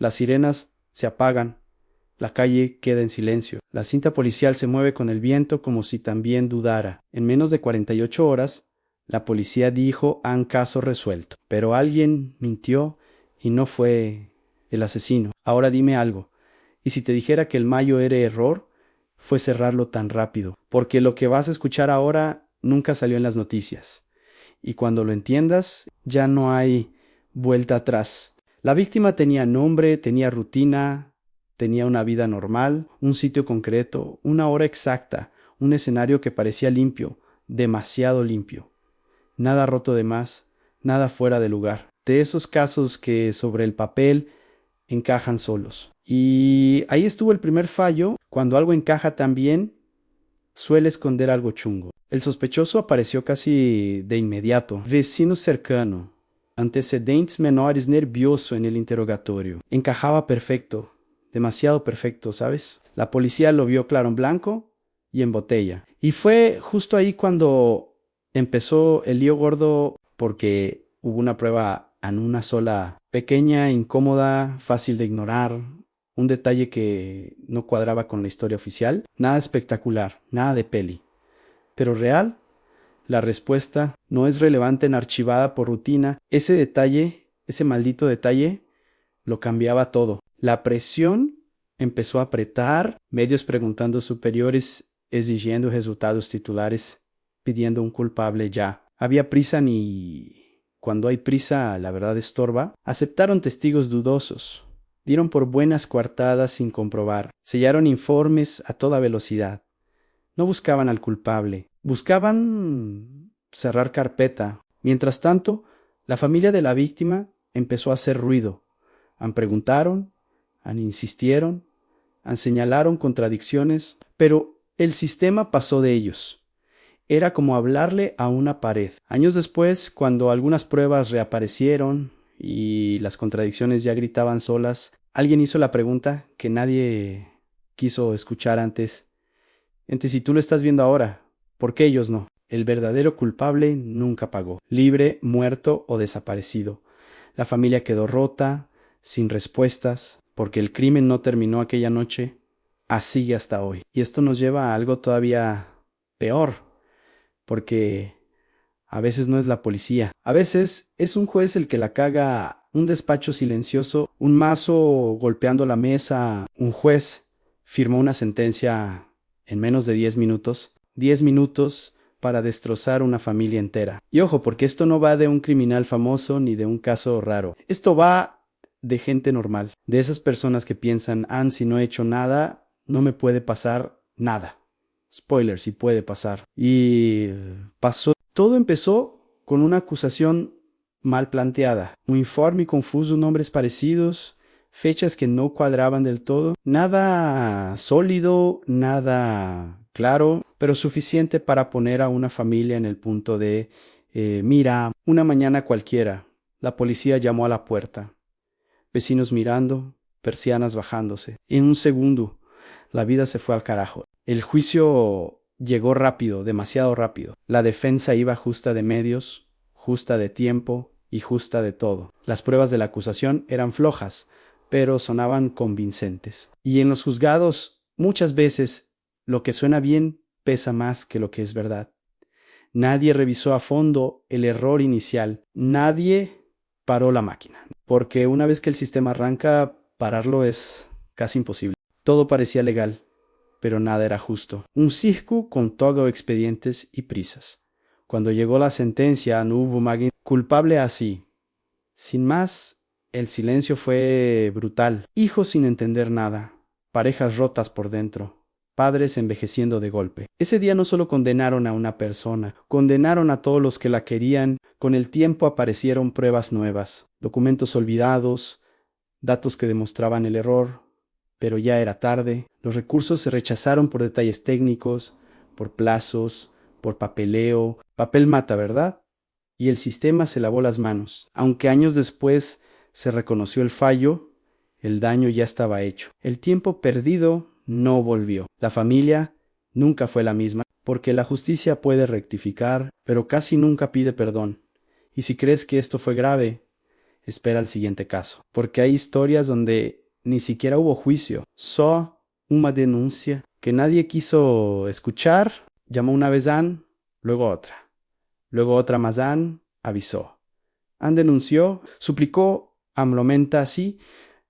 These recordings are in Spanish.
Las sirenas se apagan. La calle queda en silencio. La cinta policial se mueve con el viento como si también dudara. En menos de 48 horas, la policía dijo: han caso resuelto. Pero alguien mintió y no fue el asesino. Ahora dime algo. ¿Y si te dijera que el Mayo era error? Fue cerrarlo tan rápido. Porque lo que vas a escuchar ahora nunca salió en las noticias. Y cuando lo entiendas, ya no hay vuelta atrás. La víctima tenía nombre, tenía rutina, tenía una vida normal, un sitio concreto, una hora exacta, un escenario que parecía limpio, demasiado limpio. Nada roto de más, nada fuera de lugar. De esos casos que sobre el papel encajan solos. Y ahí estuvo el primer fallo. Cuando algo encaja tan bien, suele esconder algo chungo. El sospechoso apareció casi de inmediato. Vecino cercano. Antecedentes menores, nervioso en el interrogatorio. Encajaba perfecto. Demasiado perfecto, ¿sabes? La policía lo vio claro en blanco y en botella. Y fue justo ahí cuando empezó el lío gordo, porque hubo una prueba en una sola, pequeña, incómoda, fácil de ignorar, un detalle que no cuadraba con la historia oficial. Nada espectacular, nada de peli. Pero real, la respuesta no es relevante en archivada por rutina. Ese detalle, ese maldito detalle, lo cambiaba todo. La presión empezó a apretar, medios preguntando, superiores exigiendo resultados, titulares pidiendo un culpable ya. Había prisa, ni cuando hay prisa la verdad estorba. Aceptaron testigos dudosos. Dieron por buenas coartadas sin comprobar. Sellaron informes a toda velocidad. No buscaban al culpable. Buscaban cerrar carpeta. Mientras tanto, la familia de la víctima empezó a hacer ruido. Preguntaron, insistieron, señalaron contradicciones, pero el sistema pasó de ellos. Era como hablarle a una pared. Años después, cuando algunas pruebas reaparecieron y las contradicciones ya gritaban solas, alguien hizo la pregunta que nadie quiso escuchar antes. Si tú lo estás viendo ahora, ¿por qué ellos no? El verdadero culpable nunca pagó. Libre, muerto o desaparecido. La familia quedó rota, sin respuestas, porque el crimen no terminó aquella noche. Así hasta hoy. Y esto nos lleva a algo todavía peor, porque a veces no es la policía. A veces es un juez el que la caga, un despacho silencioso, un mazo golpeando la mesa. Un juez firmó una sentencia en menos de 10 minutos. 10 minutos para destrozar una familia entera. Y ojo, porque esto no va de un criminal famoso ni de un caso raro. Esto va de gente normal. De esas personas que piensan: si no he hecho nada, no me puede pasar nada. Spoiler, sí puede pasar. Y pasó. Todo empezó con una acusación mal planteada. Un informe confuso, nombres parecidos, fechas que no cuadraban del todo. Nada sólido, nada claro, pero suficiente para poner a una familia en el punto de, mira, una mañana cualquiera, la policía llamó a la puerta. Vecinos mirando, persianas bajándose. En un segundo, la vida se fue al carajo. El juicio llegó rápido, demasiado rápido. La defensa iba justa de medios, justa de tiempo y justa de todo. Las pruebas de la acusación eran flojas, pero sonaban convincentes. Y en los juzgados, muchas veces, lo que suena bien pesa más que lo que es verdad. Nadie revisó a fondo el error inicial. Nadie paró la máquina. Porque una vez que el sistema arranca, pararlo es casi imposible. Todo parecía legal, pero nada era justo. Un circo con todo expedientes y prisas. Cuando llegó la sentencia, no hubo magín culpable así. Sin más, el silencio fue brutal. Hijos sin entender nada. Parejas rotas por dentro. Padres envejeciendo de golpe. Ese día no solo condenaron a una persona, condenaron a todos los que la querían. Con el tiempo aparecieron pruebas nuevas, documentos olvidados, datos que demostraban el error, pero ya era tarde. Los recursos se rechazaron por detalles técnicos, por plazos, por papeleo. Papel mata, ¿verdad? Y el sistema se lavó las manos. Aunque años después se reconoció el fallo, el daño ya estaba hecho. El tiempo perdido no volvió. La familia nunca fue la misma, porque la justicia puede rectificar, pero casi nunca pide perdón. Y si crees que esto fue grave, espera el siguiente caso. Porque hay historias donde ni siquiera hubo juicio, solo una denuncia que nadie quiso escuchar. Llamó una vez Ann, luego otra más Ann, avisó. Ann denunció, suplicó, amlomenta así,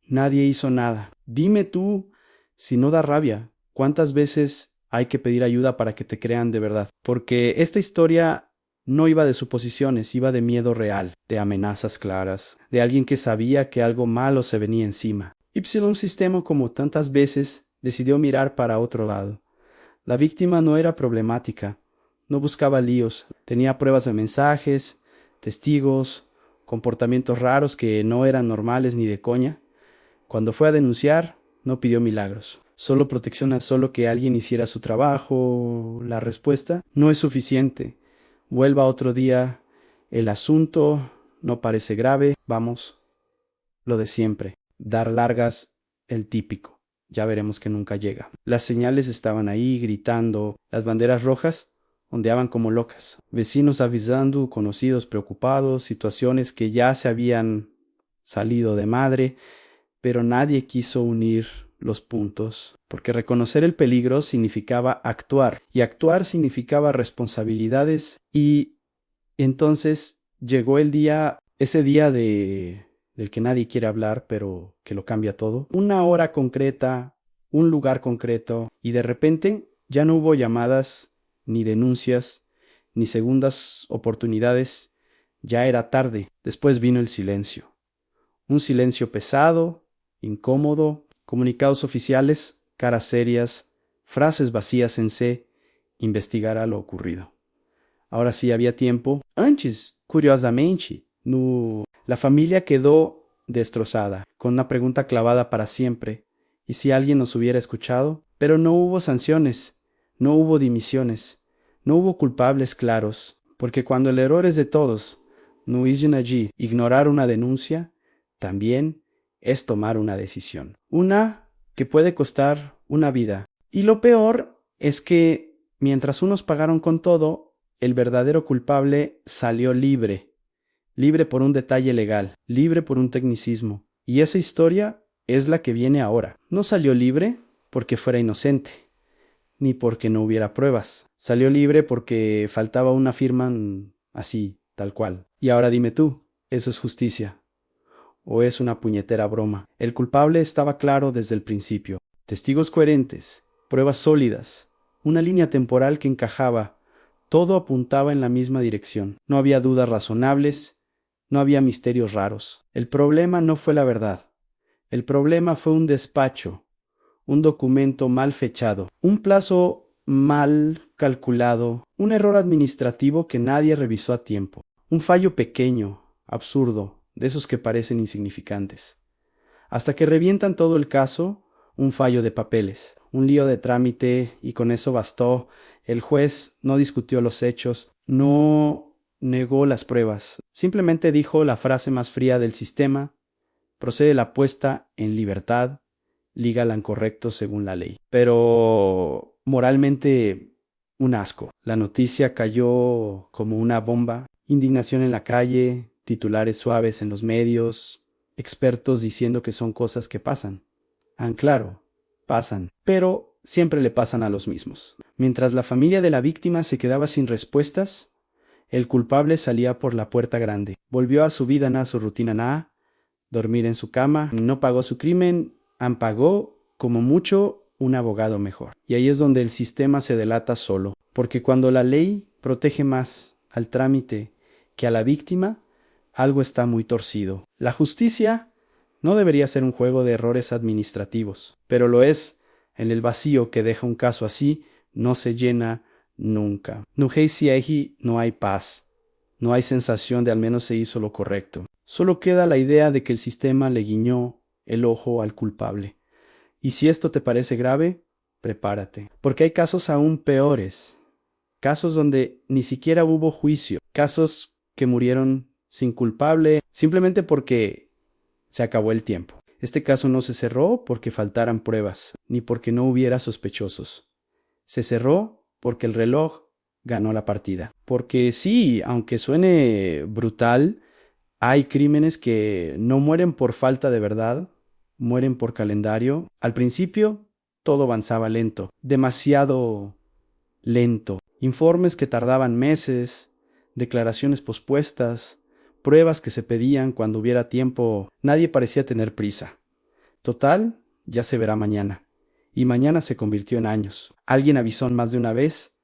nadie hizo nada. Dime tú, si no da rabia, ¿cuántas veces hay que pedir ayuda para que te crean de verdad? Porque esta historia no iba de suposiciones, iba de miedo real, de amenazas claras, de alguien que sabía que algo malo se venía encima. Ypsilon Sistema, como tantas veces, decidió mirar para otro lado. La víctima no era problemática, no buscaba líos, tenía pruebas de mensajes, testigos, comportamientos raros que no eran normales ni de coña. Cuando fue a denunciar, no pidió milagros, solo protección, solo que alguien hiciera su trabajo. La respuesta no es suficiente. Vuelva otro día, el asunto no parece grave, vamos, lo de siempre, dar largas, el típico. Ya veremos que nunca llega. Las señales estaban ahí gritando, las banderas rojas ondeaban como locas. Vecinos avisando, conocidos preocupados, situaciones que ya se habían salido de madre, pero nadie quiso unir los puntos, porque reconocer el peligro significaba actuar, y actuar significaba responsabilidades, y entonces llegó el día, ese día del que nadie quiere hablar, pero que lo cambia todo. Una hora concreta, un lugar concreto, y de repente ya no hubo llamadas, ni denuncias, ni segundas oportunidades. Ya era tarde. Después vino el silencio. Un silencio pesado, incómodo, comunicados oficiales, caras serias, frases vacías en C, investigará lo ocurrido. Ahora sí había tiempo. Antes, curiosamente, la familia quedó destrozada, con una pregunta clavada para siempre. ¿Y si alguien nos hubiera escuchado? Pero no hubo sanciones, no hubo dimisiones, no hubo culpables claros, porque cuando el error es de todos, no es allí ignorar una denuncia, también es tomar una decisión. Una que puede costar una vida. Y lo peor es que, mientras unos pagaron con todo, el verdadero culpable salió libre. Libre por un detalle legal, libre por un tecnicismo. Y esa historia es la que viene ahora. No salió libre porque fuera inocente, ni porque no hubiera pruebas. Salió libre porque faltaba una firma así, tal cual. Y ahora dime tú, ¿eso es justicia? ¿O es una puñetera broma? El culpable estaba claro desde el principio. Testigos coherentes, pruebas sólidas, una línea temporal que encajaba. Todo apuntaba en la misma dirección. No había dudas razonables, no había misterios raros. El problema no fue la verdad. El problema fue un despacho, un documento mal fechado, un plazo mal calculado, un error administrativo que nadie revisó a tiempo, un fallo pequeño, absurdo, de esos que parecen insignificantes. Hasta que revientan todo el caso, un fallo de papeles, un lío de trámite, y con eso bastó. El juez no discutió los hechos, no negó las pruebas, simplemente dijo la frase más fría del sistema: procede la puesta en libertad, legal correcto según la ley. Pero moralmente, un asco. La noticia cayó como una bomba, indignación en la calle, titulares suaves en los medios, expertos diciendo que son cosas que pasan. Claro, pasan, pero siempre le pasan a los mismos. Mientras la familia de la víctima se quedaba sin respuestas, el culpable salía por la puerta grande. Volvió a su vida, a su rutina, dormir en su cama. No pagó su crimen, pagó, como mucho, un abogado mejor. Y ahí es donde el sistema se delata solo, porque cuando la ley protege más al trámite que a la víctima, algo está muy torcido. La justicia no debería ser un juego de errores administrativos, pero lo es. En el vacío que deja un caso así, no se llena nunca. No hay paz, no hay sensación de al menos se hizo lo correcto. Solo queda la idea de que el sistema le guiñó el ojo al culpable. Y si esto te parece grave, prepárate, porque hay casos aún peores, casos donde ni siquiera hubo juicio, casos que murieron sin culpable simplemente porque se acabó el tiempo. Este caso no se cerró porque faltaran pruebas, ni porque no hubiera sospechosos. Se cerró porque el reloj ganó la partida. Porque sí, aunque suene brutal, Hay crímenes que no mueren por falta de verdad, mueren por calendario. Al principio, todo avanzaba lento, demasiado lento. Informes que tardaban meses, declaraciones pospuestas, pruebas que se pedían cuando hubiera tiempo. Nadie parecía tener prisa. Total, ya se verá mañana. Y mañana se convirtió en años. Alguien avisó más de una vez.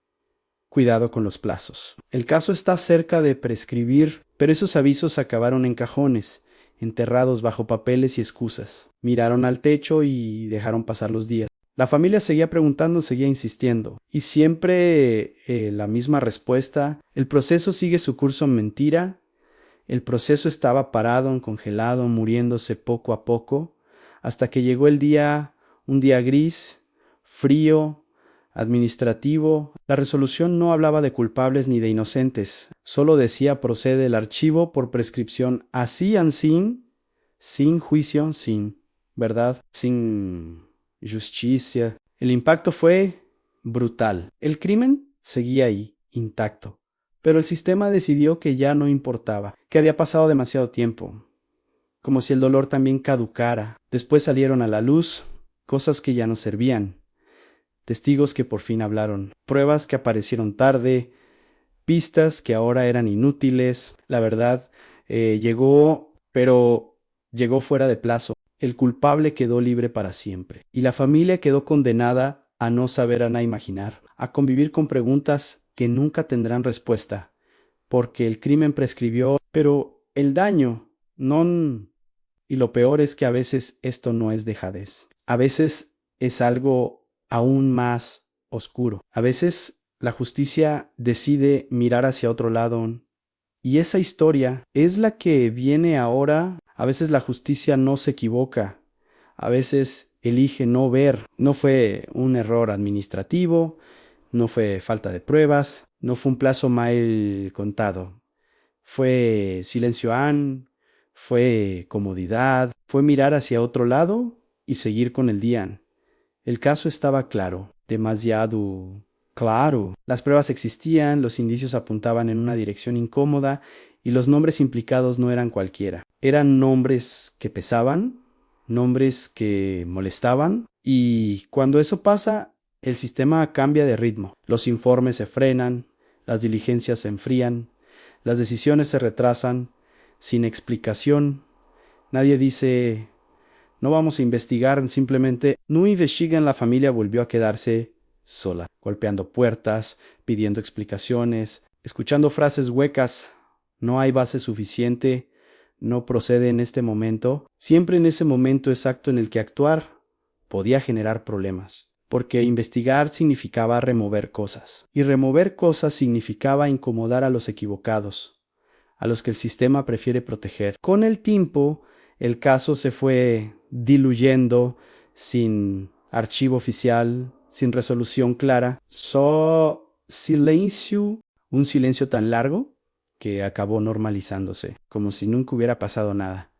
Cuidado con los plazos. El caso está cerca de prescribir, pero esos avisos acabaron en cajones, enterrados bajo papeles y excusas. Miraron al techo y dejaron pasar los días. La familia seguía preguntando, seguía insistiendo. Y siempre la misma respuesta. El proceso sigue su curso en mentira. El proceso estaba parado, congelado, muriéndose poco a poco, hasta que llegó el día, un día gris, frío, administrativo. La resolución no hablaba de culpables ni de inocentes, solo decía procede el archivo por prescripción así sin juicio, sin verdad, sin justicia. El impacto fue brutal. El crimen seguía ahí, intacto, pero el sistema decidió que ya no importaba, que había pasado demasiado tiempo, como si el dolor también caducara. Después salieron a la luz cosas que ya no servían. Testigos que por fin hablaron, pruebas que aparecieron tarde, pistas que ahora eran inútiles. La verdad llegó, pero llegó fuera de plazo. El culpable quedó libre para siempre, y la familia quedó condenada a no saber a nada imaginar, a convivir con preguntas que nunca tendrán respuesta, porque el crimen prescribió, pero el daño no. Y lo peor es que a veces esto no es dejadez. A veces es algo aún más oscuro. A veces la justicia decide mirar hacia otro lado y esa historia es la que viene ahora. A veces la justicia no se equivoca. A veces elige no ver. No fue un error administrativo, no fue falta de pruebas, no fue un plazo mal contado. Fue silencio fue comodidad, fue mirar hacia otro lado y seguir con el día. El caso estaba claro, demasiado claro. Las pruebas existían, los indicios apuntaban en una dirección incómoda y los nombres implicados no eran cualquiera. Eran nombres que pesaban, nombres que molestaban, y cuando eso pasa, el sistema cambia de ritmo. Los informes se frenan, las diligencias se enfrían, las decisiones se retrasan, sin explicación. Nadie dice no vamos a investigar, simplemente no investigan. La familia volvió a quedarse sola, golpeando puertas, pidiendo explicaciones, escuchando frases huecas. No hay base suficiente, no procede en este momento. Siempre en ese momento exacto en el que actuar podía generar problemas, porque investigar significaba remover cosas, y remover cosas significaba incomodar a los equivocados, a los que el sistema prefiere proteger. Con el tiempo, el caso se fue diluyendo sin archivo oficial, sin resolución clara. Silencio, un silencio tan largo que acabó normalizándose, como si nunca hubiera pasado nada.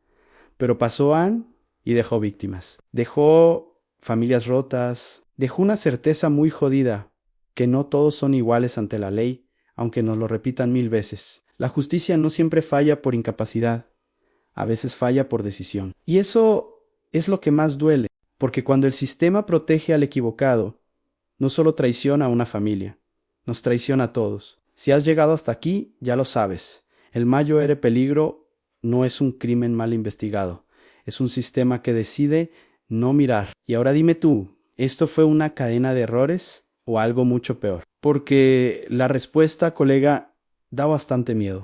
Pero pasó Anne y dejó víctimas. Dejó familias rotas, dejó una certeza muy jodida, que no todos son iguales ante la ley, aunque nos lo repitan 1000 veces. La justicia no siempre falla por incapacidad, a veces falla por decisión. Y eso es lo que más duele, porque cuando el sistema protege al equivocado, no solo traiciona a una familia, nos traiciona a todos. Si has llegado hasta aquí, ya lo sabes. El mayor peligro no es un crimen mal investigado, es un sistema que decide no mirar. Y ahora dime tú, ¿esto fue una cadena de errores o algo mucho peor? Porque la respuesta, colega, da bastante miedo.